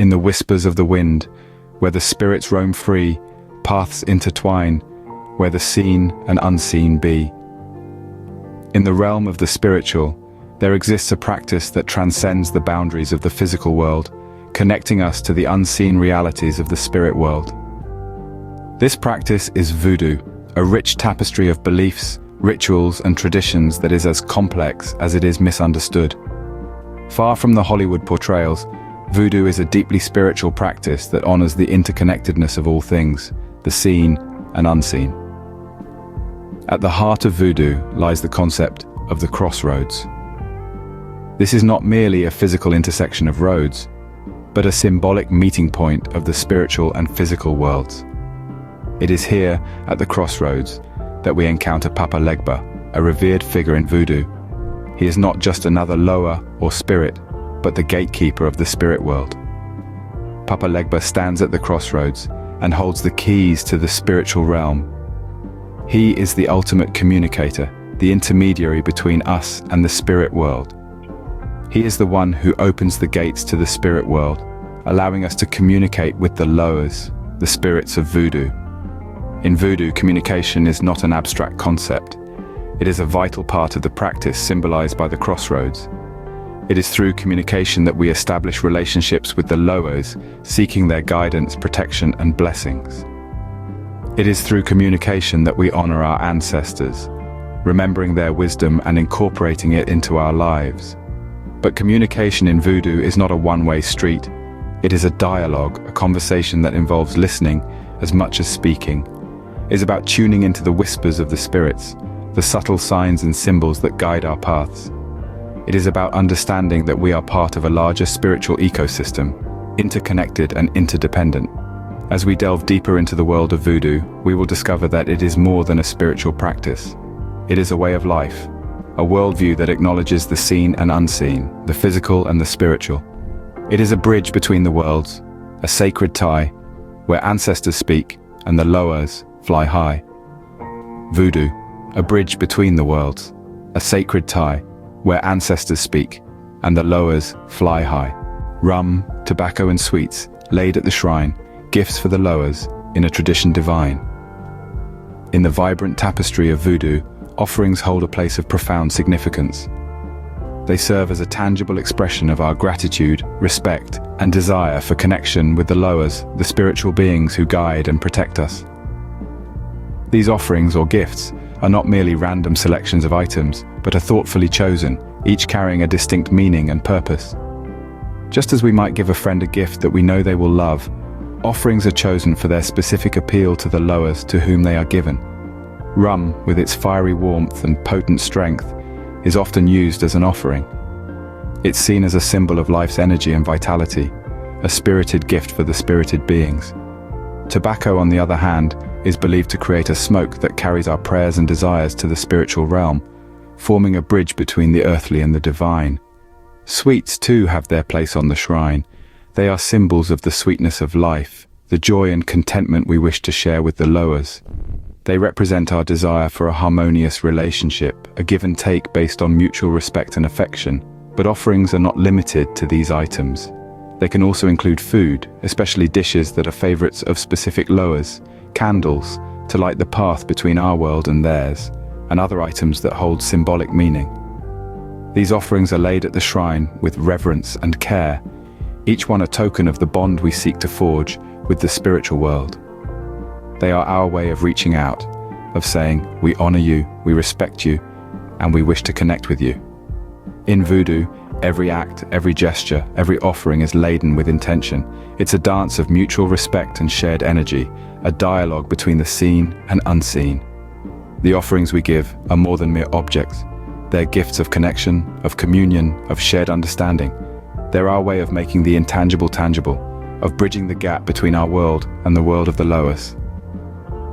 in the whispers of the wind, where the spirits roam free, paths intertwine, where the seen and unseen be. In the realm of the spiritual, there exists a practice that transcends the boundaries of the physical world, connecting us to the unseen realities of the spirit world. This practice is voodoo, a rich tapestry of beliefs, rituals, and traditions that is as complex as it is misunderstood. Far from the Hollywood portrayals, voodoo is a deeply spiritual practice that honors the interconnectedness of all things, the seen and unseen. At the heart of voodoo lies the concept of the crossroads. This is not merely a physical intersection of roads, but a symbolic meeting point of the spiritual and physical worlds. It is here, at the crossroads, that we encounter Papa Legba, a revered figure in voodoo. He is not just another loa or spirit, but the gatekeeper of the spirit world. Papa Legba stands at the crossroads and holds the keys to the spiritual realm. He is the ultimate communicator, the intermediary between us and the spirit world. He is the one who opens the gates to the spirit world, allowing us to communicate with the loas, the spirits of voodoo. In voodoo, communication is not an abstract concept. It is a vital part of the practice symbolized by the crossroads. It is through communication that we establish relationships with the loas, seeking their guidance, protection, and blessings. It is through communication that we honor our ancestors, remembering their wisdom and incorporating it into our lives. But communication in voodoo is not a one-way street. It is a dialogue, a conversation that involves listening as much as speaking. It is about tuning into the whispers of the spirits, the subtle signs and symbols that guide our paths. It is about understanding that we are part of a larger spiritual ecosystem, interconnected and interdependent. As we delve deeper into the world of voodoo, we will discover that it is more than a spiritual practice. It is a way of life, a worldview that acknowledges the seen and unseen, the physical and the spiritual. It is a bridge between the worlds, a sacred tie, where ancestors speak and the loas fly high. Voodoo, a bridge between the worlds, a sacred tie, where ancestors speak and the loas fly high. Rum, tobacco and sweets laid at the shrine, gifts for the loas in a tradition divine. In the vibrant tapestry of voodoo, offerings hold a place of profound significance. They serve as a tangible expression of our gratitude, respect, and desire for connection with the loas, the spiritual beings who guide and protect us. These offerings or gifts are not merely random selections of items, but are thoughtfully chosen, each carrying a distinct meaning and purpose. Just as we might give a friend a gift that we know they will love, offerings are chosen for their specific appeal to the loas to whom they are given. Rum, with its fiery warmth and potent strength, is often used as an offering. It's seen as a symbol of life's energy and vitality, a spirited gift for the spirited beings. Tobacco, on the other hand, is believed to create a smoke that carries our prayers and desires to the spiritual realm, forming a bridge between the earthly and the divine. Sweets too have their place on the shrine. They are symbols of the sweetness of life, the joy and contentment we wish to share with the loas. They represent our desire for a harmonious relationship, a give and take based on mutual respect and affection. But offerings are not limited to these items. They can also include food, especially dishes that are favorites of specific loas, candles to light the path between our world and theirs, and other items that hold symbolic meaning. These offerings are laid at the shrine with reverence and care, each one a token of the bond we seek to forge with the spiritual world. They are our way of reaching out, of saying, we honor you, we respect you, and we wish to connect with you. In voodoo, every act, every gesture, every offering is laden with intention. It's a dance of mutual respect and shared energy, a dialogue between the seen and unseen. The offerings we give are more than mere objects. They're gifts of connection, of communion, of shared understanding. They're our way of making the intangible tangible, of bridging the gap between our world and the world of the loas.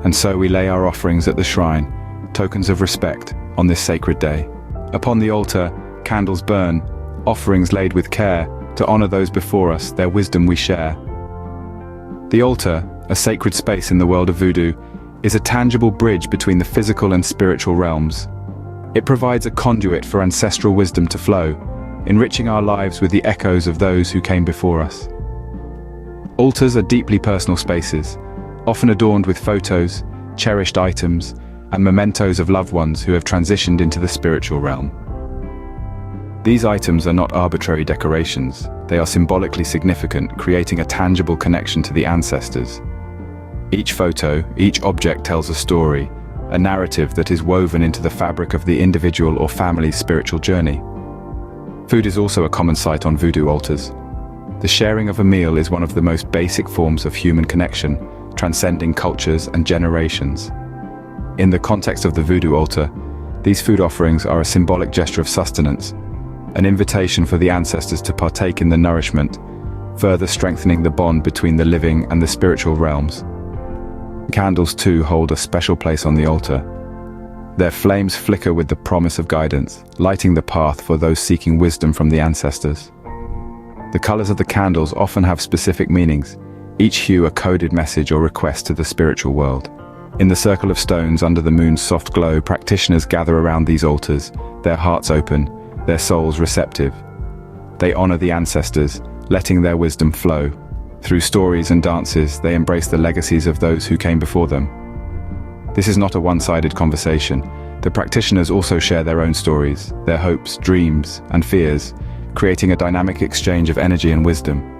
And so we lay our offerings at the shrine, tokens of respect, on this sacred day. Upon the altar, candles burn, offerings laid with care, to honor those before us, their wisdom we share. The altar, a sacred space in the world of voodoo, is a tangible bridge between the physical and spiritual realms. It provides a conduit for ancestral wisdom to flow, enriching our lives with the echoes of those who came before us. Altars are deeply personal spaces, often adorned with photos, cherished items, and mementos of loved ones who have transitioned into the spiritual realm. These items are not arbitrary decorations, they are symbolically significant, creating a tangible connection to the ancestors. Each photo, each object tells a story, a narrative that is woven into the fabric of the individual or family's spiritual journey. Food is also a common sight on voodoo altars. The sharing of a meal is one of the most basic forms of human connection, transcending cultures and generations. In the context of the voodoo altar, these food offerings are a symbolic gesture of sustenance, an invitation for the ancestors to partake in the nourishment, further strengthening the bond between the living and the spiritual realms. Candles too hold a special place on the altar. Their flames flicker with the promise of guidance, lighting the path for those seeking wisdom from the ancestors. The colors of the candles often have specific meanings, each hue a coded message or request to the spiritual world. In the circle of stones under the moon's soft glow, practitioners gather around these altars, their hearts open, their souls receptive. They honor the ancestors, letting their wisdom flow. Through stories and dances, they embrace the legacies of those who came before them. This is not a one-sided conversation. The practitioners also share their own stories, their hopes, dreams, and fears, creating a dynamic exchange of energy and wisdom.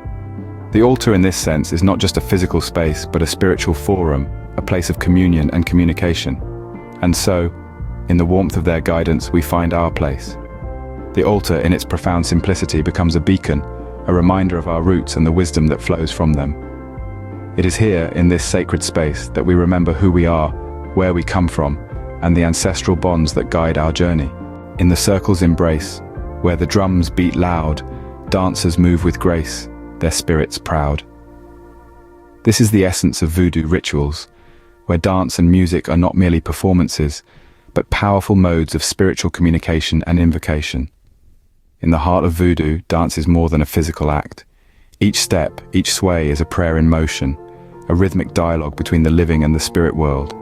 The altar in this sense is not just a physical space, but a spiritual forum, a place of communion and communication. And so, in the warmth of their guidance, we find our place. The altar, in its profound simplicity, becomes a beacon, a reminder of our roots and the wisdom that flows from them. It is here, in this sacred space, that we remember who we are, where we come from, and the ancestral bonds that guide our journey. In the circle's embrace, where the drums beat loud, dancers move with grace, their spirits proud. This is the essence of voodoo rituals, where dance and music are not merely performances, but powerful modes of spiritual communication and invocation. In the heart of voodoo, dance is more than a physical act. Each step, each sway is a prayer in motion, a rhythmic dialogue between the living and the spirit world.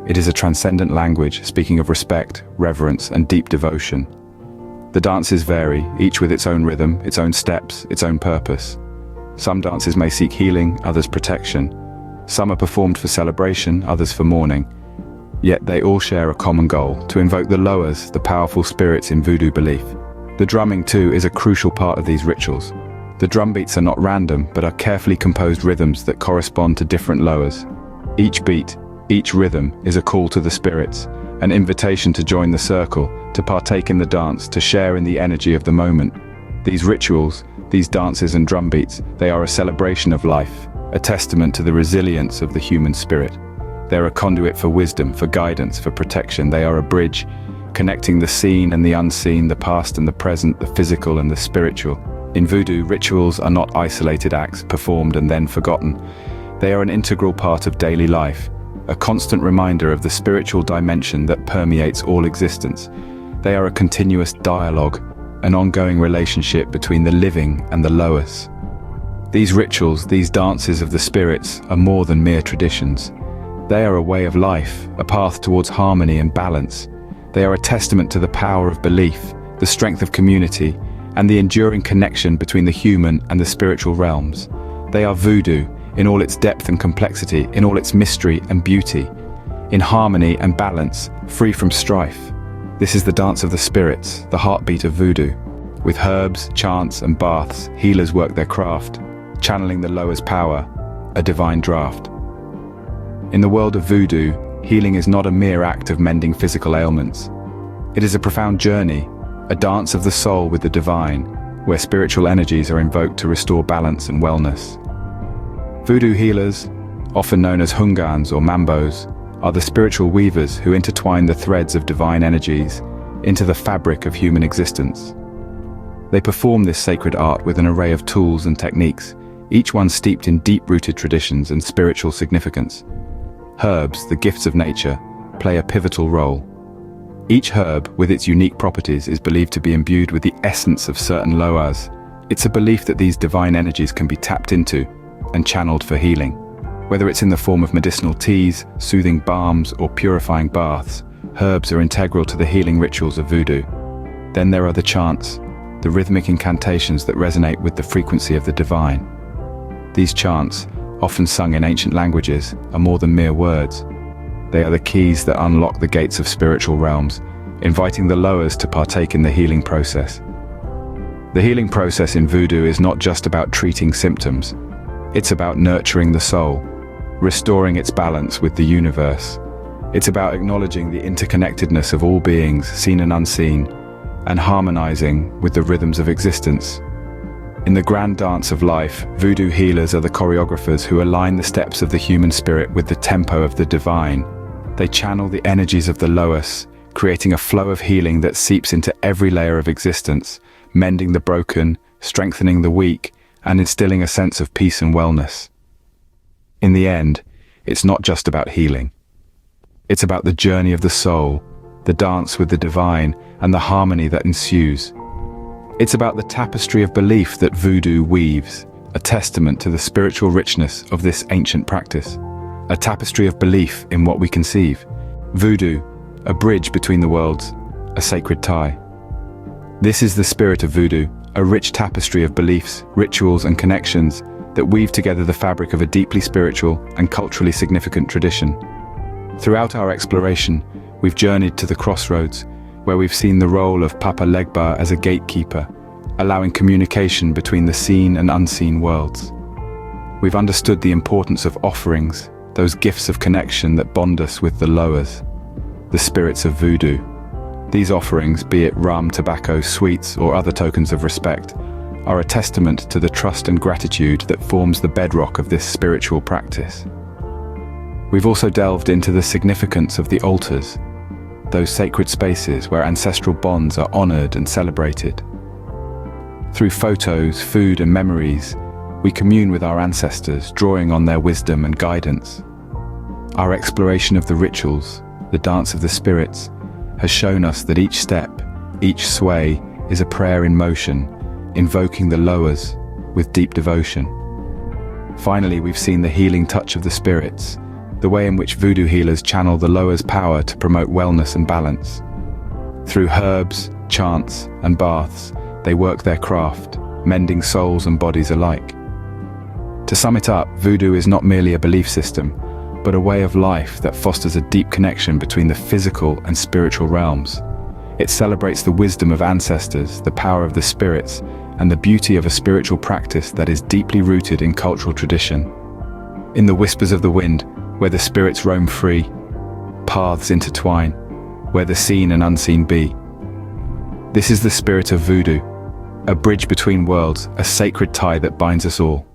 It is a transcendent language, speaking of respect, reverence, and deep devotion. The dances vary, each with its own rhythm, its own steps, its own purpose. Some dances may seek healing, others protection. Some are performed for celebration, others for mourning. Yet they all share a common goal, to invoke the lowers, the powerful spirits in voodoo belief. The drumming too is a crucial part of these rituals. The drum beats are not random, but are carefully composed rhythms that correspond to different lowers. Each beat, each rhythm is a call to the spirits, an invitation to join the circle, to partake in the dance, to share in the energy of the moment. These rituals, these dances and drum beats, they are a celebration of life, a testament to the resilience of the human spirit. They're a conduit for wisdom, for guidance, for protection. They are a bridge, connecting the seen and the unseen, the past and the present, the physical and the spiritual. In voodoo, rituals are not isolated acts performed and then forgotten. They are an integral part of daily life, a constant reminder of the spiritual dimension that permeates all existence. They are a continuous dialogue, an ongoing relationship between the living and the lowers. These rituals, these dances of the spirits, are more than mere traditions. They are a way of life, a path towards harmony and balance. They are a testament to the power of belief, the strength of community, and the enduring connection between the human and the spiritual realms. They are voodoo, in all its depth and complexity, in all its mystery and beauty, in harmony and balance, free from strife. This is the dance of the spirits, the heartbeat of voodoo. With herbs, chants, and baths, healers work their craft, channeling the lower's power, a divine draught. In the world of voodoo, healing is not a mere act of mending physical ailments. It is a profound journey, a dance of the soul with the divine, where spiritual energies are invoked to restore balance and wellness. Voodoo healers, often known as hungans or mambos, are the spiritual weavers who intertwine the threads of divine energies into the fabric of human existence. They perform this sacred art with an array of tools and techniques, each one steeped in deep-rooted traditions and spiritual significance. Herbs, the gifts of nature, play a pivotal role. Each herb, with its unique properties, is believed to be imbued with the essence of certain loas. It's a belief that these divine energies can be tapped into and channeled for healing. Whether it's in the form of medicinal teas, soothing balms, or purifying baths, herbs are integral to the healing rituals of voodoo. Then there are the chants, the rhythmic incantations that resonate with the frequency of the divine. These chants, often sung in ancient languages, are more than mere words. They are the keys that unlock the gates of spiritual realms, inviting the lowers to partake in the healing process. The healing process in Voodoo is not just about treating symptoms. It's about nurturing the soul, restoring its balance with the universe. It's about acknowledging the interconnectedness of all beings, seen and unseen, and harmonizing with the rhythms of existence. In the grand dance of life, Voodoo healers are the choreographers who align the steps of the human spirit with the tempo of the divine. They channel the energies of the lowest, creating a flow of healing that seeps into every layer of existence, mending the broken, strengthening the weak, and instilling a sense of peace and wellness. In the end, it's not just about healing. It's about the journey of the soul, the dance with the divine, and the harmony that ensues. It's about the tapestry of belief that Voodoo weaves, a testament to the spiritual richness of this ancient practice. A tapestry of belief in what we conceive. Voodoo, a bridge between the worlds, a sacred tie. This is the spirit of Voodoo, a rich tapestry of beliefs, rituals, and connections that weave together the fabric of a deeply spiritual and culturally significant tradition. Throughout our exploration, we've journeyed to the crossroads, where we've seen the role of Papa Legba as a gatekeeper, allowing communication between the seen and unseen worlds. We've understood the importance of offerings, those gifts of connection that bond us with the lowers, the spirits of Voodoo. These offerings, be it rum, tobacco, sweets, or other tokens of respect, are a testament to the trust and gratitude that forms the bedrock of this spiritual practice. We've also delved into the significance of the altars, those sacred spaces where ancestral bonds are honored and celebrated. Through photos, food, and memories, we commune with our ancestors, drawing on their wisdom and guidance. Our exploration of the rituals, the dance of the spirits, has shown us that each step, each sway, is a prayer in motion, invoking the lowers with deep devotion. Finally, we've seen the healing touch of the spirits, the way in which Voodoo healers channel the lowers' power to promote wellness and balance. Through herbs, chants, and baths, they work their craft, mending souls and bodies alike. To sum it up, Voodoo is not merely a belief system, but a way of life that fosters a deep connection between the physical and spiritual realms. It celebrates the wisdom of ancestors, the power of the spirits, and the beauty of a spiritual practice that is deeply rooted in cultural tradition. In the whispers of the wind, where the spirits roam free, paths intertwine, where the seen and unseen be. This is the spirit of Voodoo, a bridge between worlds, a sacred tie that binds us all.